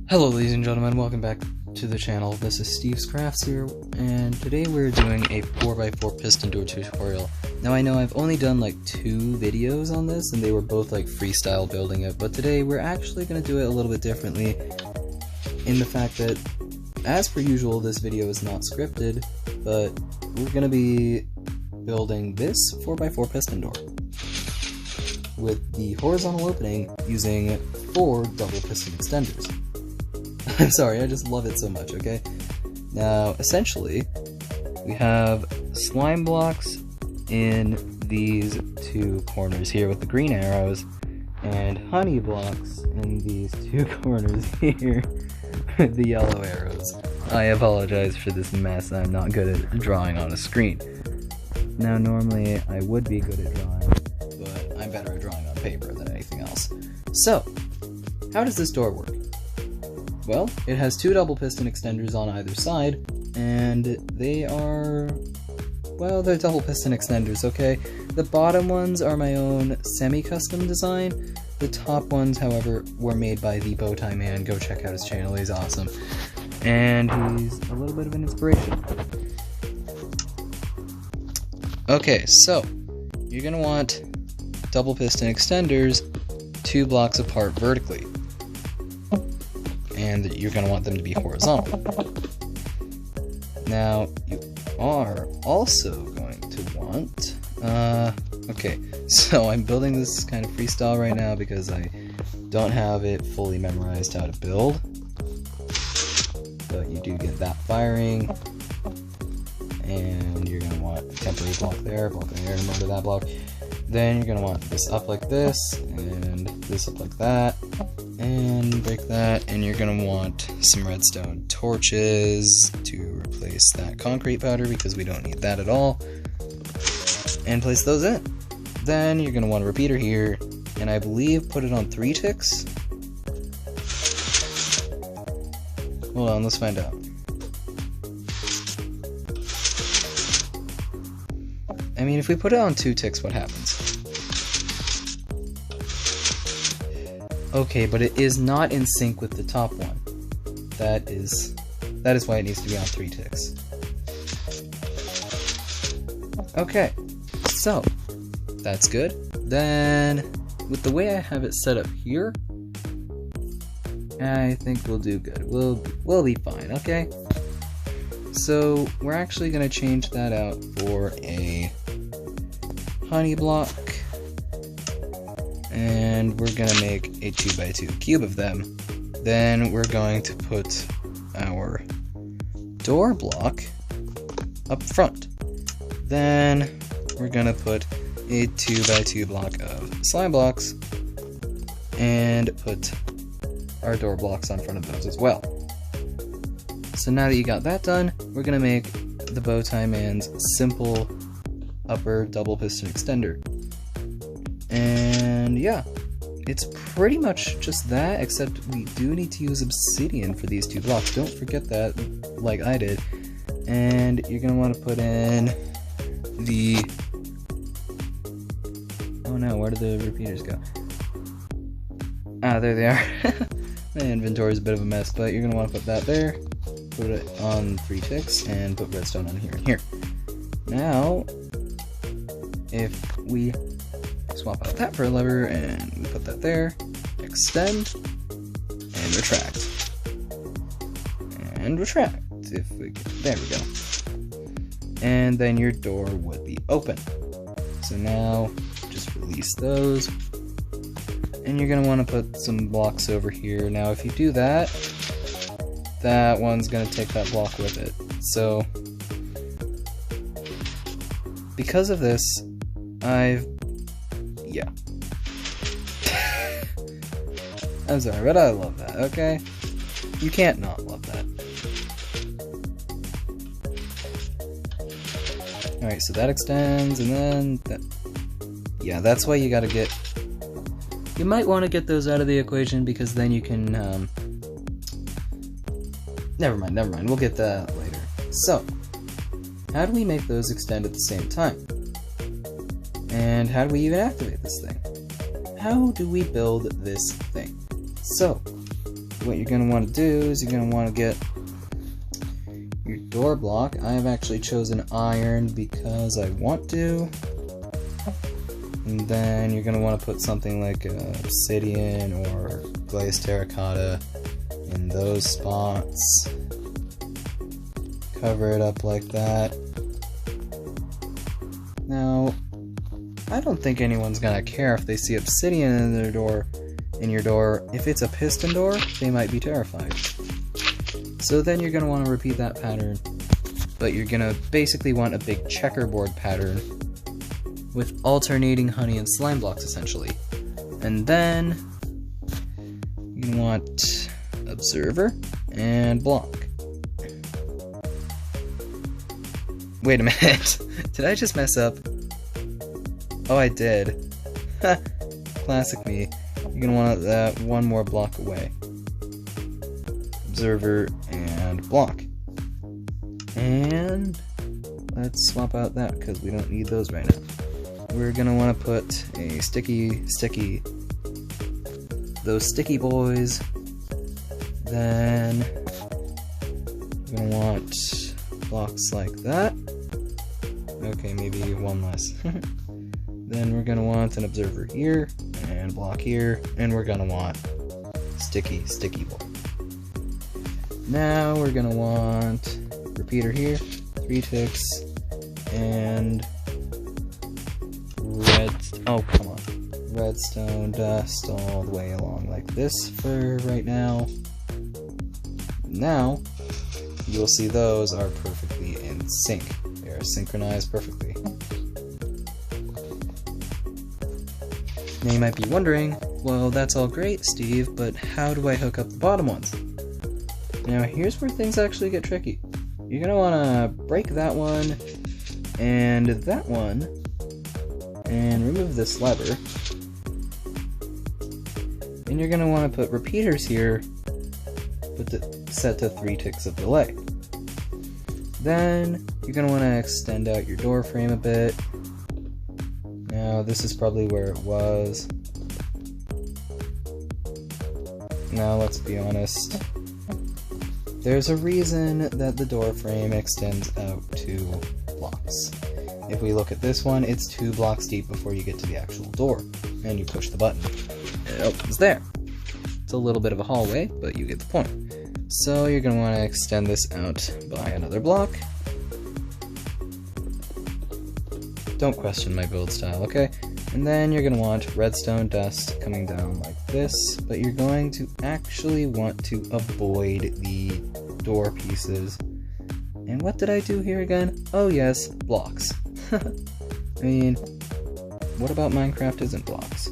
Hello ladies and gentlemen, welcome back to the channel. This is Steve's Crafts here, and today we're doing a 4x4 piston door tutorial. Now I know I've only done like 2 videos on this, and they were both like freestyle building it, but today we're actually going to do it a little bit differently, in the fact that, as per usual, this video is not scripted, but we're going to be building this 4x4 piston door with the horizontal opening using 4 double piston extenders. I'm sorry, I just love it so much, okay? Now, essentially, we have slime blocks in these 2 corners here with the green arrows, and honey blocks in these 2 corners here with the yellow arrows. I apologize for this mess, I'm not good at drawing on a screen. Now, normally, I would be good at drawing, but I'm better at drawing on paper than anything else. So, how does this door work? Well, it has 2 double piston extenders on either side, and they are, well, they're double piston extenders, okay? The bottom ones are my own semi-custom design. The top ones, however, were made by the Bowtie Man. Go check out his channel, he's awesome. And he's a little bit of an inspiration. Okay, so, you're gonna want double piston extenders 2 blocks apart vertically. And you're going to want them to be horizontal. Now, you are also going to want, okay, so I'm building this kind of freestyle right now because I don't have it fully memorized how to build, but you do get that firing, and you're going to want a temporary block there, remember that block. Then you're going to want this up like this, and this up like that, and break that, and you're going to want some redstone torches to replace that concrete powder because we don't need that at all, and place those in. Then you're going to want a repeater here, and I believe put it on 3 ticks. Hold on, let's find out. I mean, if we put it on 2 ticks, what happens? Okay, but it is not in sync with the top one. That is why it needs to be on 3 ticks. Okay, so that's good. Then, with the way I have it set up here, I think we'll do good. We'll be fine, okay? So we're actually going to change that out for a honey block, and we're going to make a 2x2 cube of them. Then we're going to put our door block up front. Then we're going to put a 2x2 block of slime blocks and put our door blocks on front of those as well. So now that you got that done, we're going to make the Bowtie Man's simple upper double piston extender. And yeah, it's pretty much just that, except we do need to use obsidian for these 2 blocks. Don't forget that, like I did. And you're going to want to put in the... Oh no, where did the repeaters go? Ah, there they are. My inventory is a bit of a mess, but you're going to want to put that there. Put it on 3 ticks, and put redstone on here and here. Now, if we swap out that for a lever, and we put that there, extend, and retract. And retract, if we can. There we go. And then your door would be open. So now, just release those. And you're going to want to put some blocks over here. Now, if you do that, that one's going to take that block with it. So, because of this, yeah. I'm sorry, but I love that, okay? You can't not love that. Alright, so that extends, and then that... Yeah, that's why you gotta get... You might want to get those out of the equation, because then you can, Never mind, we'll get that later. So, how do we make those extend at the same time? And how do we even activate this thing? How do we build this thing? So, what you're going to want to do is you're going to want to get your door block. I have actually chosen iron because I want to. And then you're going to want to put something like obsidian or glazed terracotta in those spots. Cover it up like that. Now, I don't think anyone's gonna care if they see obsidian in their door, If it's a piston door, they might be terrified. So then you're gonna want to repeat that pattern, but you're gonna basically want a big checkerboard pattern with alternating honey and slime blocks essentially. And then you want observer and block. Wait a minute, did I just mess up? Oh, I did. Classic me. You're gonna want that one more block away. Observer and block. And let's swap out that because we don't need those right now. We're gonna want to put a those sticky boys. Then we're gonna want blocks like that. Okay, maybe one less. Then we're gonna want an observer here, and block here, and we're gonna want sticky boy. Now we're gonna want repeater here, 3 ticks, and redstone dust all the way along like this for right now. Now, you'll see those are perfectly in sync. They are synchronized perfectly. Now you might be wondering, well, that's all great, Steve, but how do I hook up the bottom ones? Now here's where things actually get tricky. You're gonna wanna break that one, and remove this lever. And you're gonna wanna put repeaters here, set to 3 ticks of delay. Then you're gonna wanna extend out your door frame a bit. Now this is probably where it was. Now let's be honest. There's a reason that the door frame extends out 2 blocks. If we look at this one, it's 2 blocks deep before you get to the actual door. And you push the button. It opens there. It's a little bit of a hallway, but you get the point. So you're going to want to extend this out by another block. Don't question my build style, okay? And then you're going to want redstone dust coming down like this, but you're going to actually want to avoid the door pieces. And what did I do here again? Oh yes, blocks. I mean, what about Minecraft isn't blocks?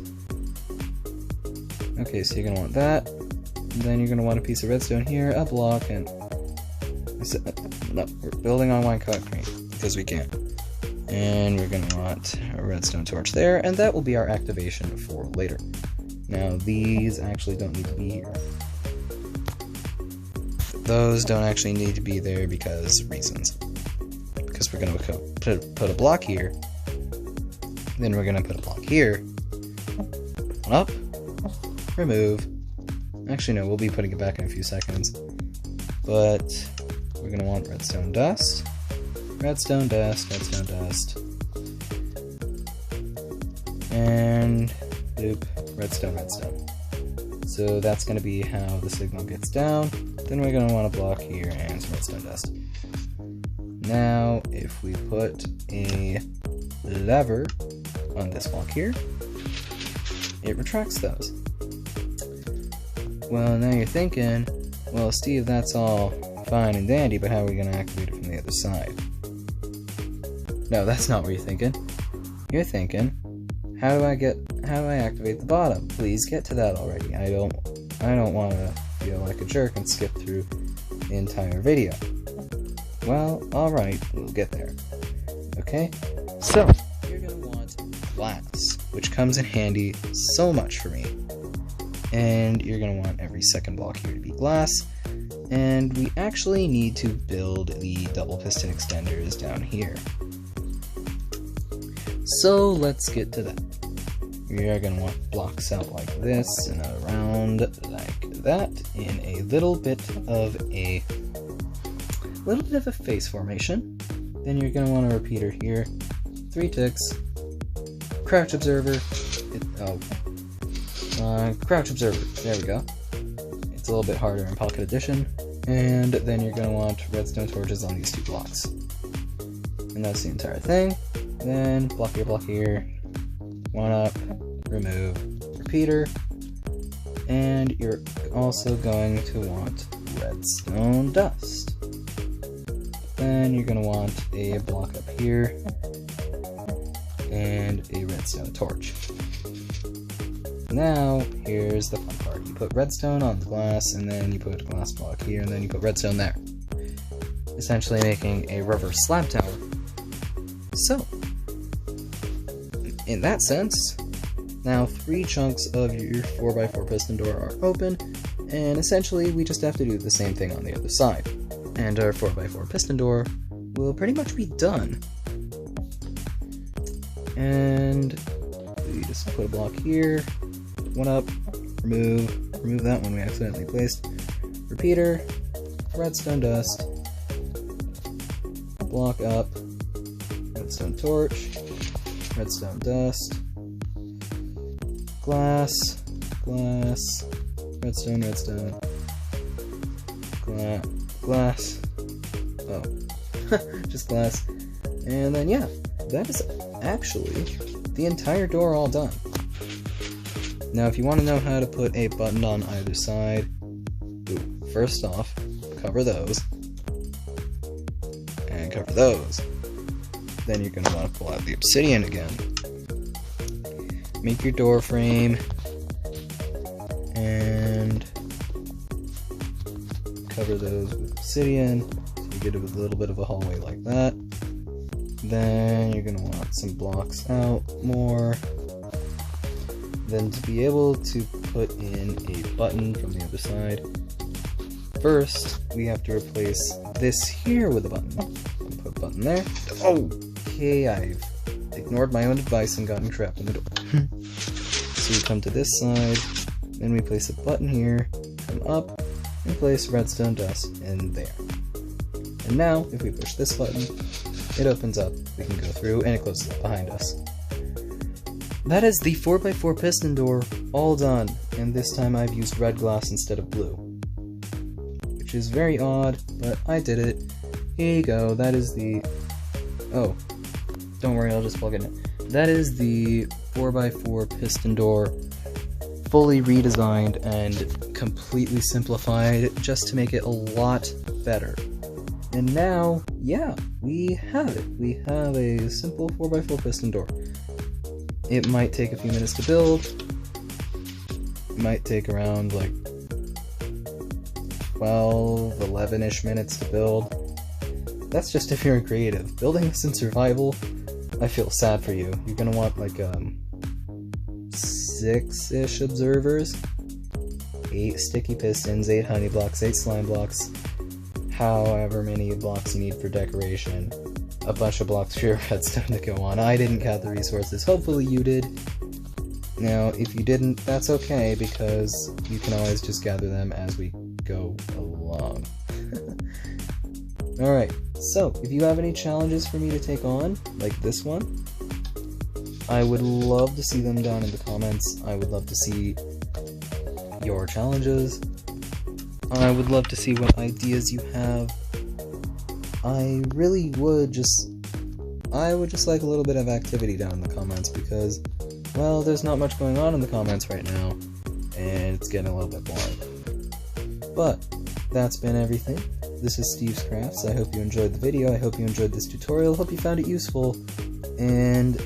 Okay, so you're going to want that. And then you're going to want a piece of redstone here, a block, and... No, we're building on one concrete, because we can. And we're going to want a redstone torch there, and that will be our activation for later. Now, these actually don't need to be here. Those don't actually need to be there because reasons. Because we're going to put a block here, then we're going to put a block here, one up, remove. Actually, no, we'll be putting it back in a few seconds. But we're going to want redstone dust. Redstone dust, redstone dust, and redstone. So that's going to be how the signal gets down. Then we're going to want a block here and some redstone dust. Now, if we put a lever on this block here, it retracts those. Well, now you're thinking, well, Steve, that's all fine and dandy, but how are we going to activate it from the other side? No, that's not what you're thinking. You're thinking, how do I activate the bottom? Please get to that already. I don't want to feel like a jerk and skip through the entire video. Well, alright, we'll get there. Okay? So, you're going to want glass, which comes in handy so much for me. And you're going to want every second block here to be glass. And we actually need to build the double piston extenders down here. So let's get to that. we are going to want blocks out like this and around like that in a little bit of a face formation. Then you're going to want a repeater here, 3 ticks, crouch observer, crouch observer, there we go. It's a little bit harder in Pocket Edition. And then you're going to want redstone torches on these 2 blocks. And that's the entire thing. Then block here, 1 up, remove, repeater. And you're also going to want redstone dust. Then you're going to want a block up here and a redstone torch. Now, here's the fun part. You put redstone on the glass, and then you put a glass block here, and then you put redstone there. Essentially making a rubber slab tower. So, in that sense, now 3 chunks of your 4x4 piston door are open, and essentially we just have to do the same thing on the other side. And our 4x4 piston door will pretty much be done. And we just put a block here, 1 up, remove that one we accidentally placed, repeater, redstone dust, block up, redstone torch, redstone dust, glass, redstone, glass, oh, just glass, and then yeah, that is actually the entire door all done. Now if you want to know how to put a button on either side, first off, cover those, and cover those. Then you're going to want to pull out the obsidian again. Make your door frame, and cover those with obsidian, so you get a little bit of a hallway like that. Then you're going to want some blocks out more. Then to be able to put in a button from the other side, first we have to replace this here with a button. Put a button there. Oh! Okay, I've ignored my own advice and gotten trapped in the door. So we come to this side, then we place a button here, come up, and place redstone dust in there. And now, if we push this button, it opens up, we can go through, and it closes up behind us. That is the 4x4 piston door all done, and this time I've used red glass instead of blue. Which is very odd, but I did it. Here you go, that is the... Oh, don't worry, I'll just plug it in. That is the 4x4 piston door, fully redesigned and completely simplified just to make it a lot better. And now, yeah, we have it. We have a simple 4x4 piston door. It might take a few minutes to build. It might take around like 12, 11-ish minutes to build. That's just if you're creative. Building this in survival, I feel sad for you. You're gonna want like 6-ish observers, 8 sticky pistons, 8 honey blocks, 8 slime blocks, however many blocks you need for decoration, a bunch of blocks for your redstone to go on. I didn't count the resources, hopefully you did. Now, if you didn't, that's okay, because you can always just gather them as we go along. Alright, so, if you have any challenges for me to take on, like this one, I would love to see them down in the comments. I would love to see your challenges. I would love to see what ideas you have. I would just like a little bit of activity down in the comments because, well, there's not much going on in the comments right now, and it's getting a little bit boring. But, that's been everything. This is Steve's Crafts. I hope you enjoyed the video, I hope you enjoyed this tutorial, hope you found it useful, and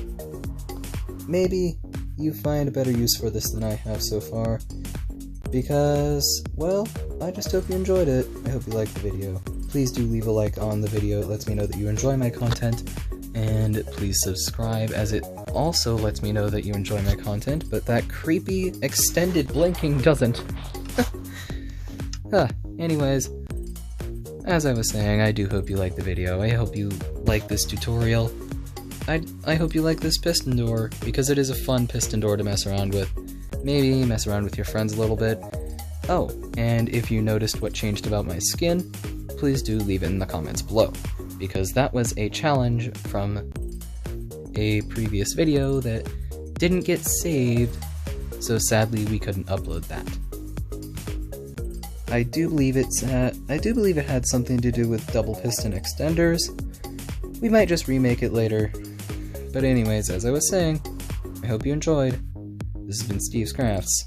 maybe you find a better use for this than I have so far, because, well, I just hope you enjoyed it. I hope you liked the video. Please do leave a like on the video, it lets me know that you enjoy my content, and please subscribe, as it also lets me know that you enjoy my content, but that creepy extended blinking doesn't. Anyways, as I was saying, I do hope you liked the video. I hope you like this tutorial. I hope you like this piston door, because it is a fun piston door to mess around with. Maybe mess around with your friends a little bit. Oh, and if you noticed what changed about my skin, please do leave it in the comments below, because that was a challenge from a previous video that didn't get saved, so sadly we couldn't upload that. I do believe it had something to do with double piston extenders. We might just remake it later. But anyways, as I was saying, I hope you enjoyed. This has been Steve's Crafts.